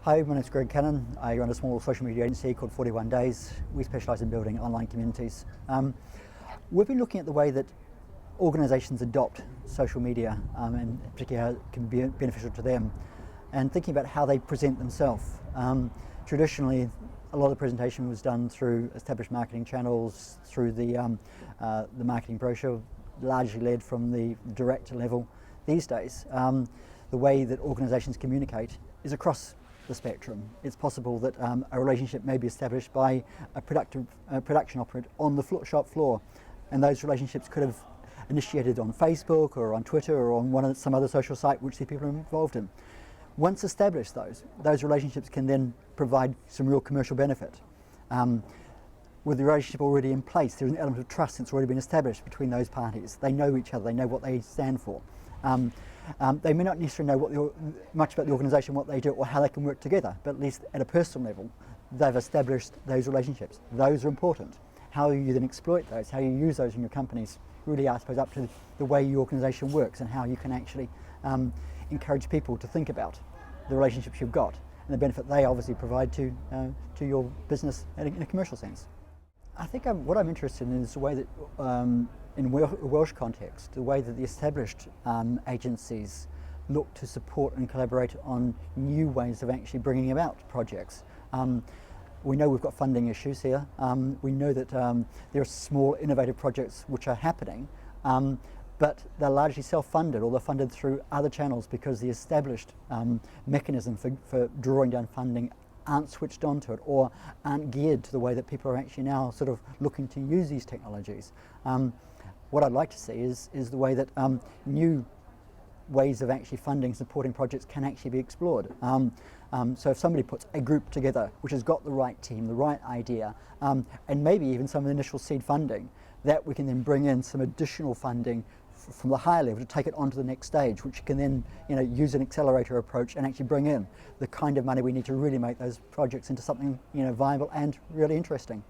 Hi, my name is Greg Cannon. I run a small social media agency called 41 Days. We specialise in building online communities. We've been looking at the way that organisations adopt social media and particularly how it can be beneficial to them, and thinking about how they present themselves. Traditionally, a lot of the presentation was done through established marketing channels, through the marketing brochure, largely led from the director level. These days, the way that organisations communicate is across the spectrum. It's possible that a relationship may be established by a production operator on the shop floor, and those relationships could have initiated on Facebook or on Twitter or on some other social site which the people are involved in. Once established, those relationships can then provide some real commercial benefit. With the relationship already in place, there's an element of trust that's already been established between those parties. They know each other, they know what they stand for. They may not necessarily know much about the organisation, what they do, or how they can work together, but at least at a personal level, they've established those relationships. Those are important. How you then exploit those, how you use those in your companies, really, I suppose, up to the way your organisation works and how you can actually encourage people to think about the relationships you've got and the benefit they obviously provide to your business in a commercial sense. I think what I'm interested in is the way that, in a Welsh context, the way that the established agencies look to support and collaborate on new ways of actually bringing about projects. We know we've got funding issues here. We know that there are small innovative projects which are happening, but they're largely self-funded, or they're funded through other channels because the established mechanism for drawing down funding aren't switched onto it or aren't geared to the way that people are actually now sort of looking to use these technologies. What I'd like to see is the way that new ways of actually funding and supporting projects can actually be explored. So if somebody puts a group together which has got the right team, the right idea, and maybe even some initial seed funding, that we can then bring in some additional funding from the higher level to take it on to the next stage, which can then use an accelerator approach and actually bring in the kind of money we need to really make those projects into something viable and really interesting.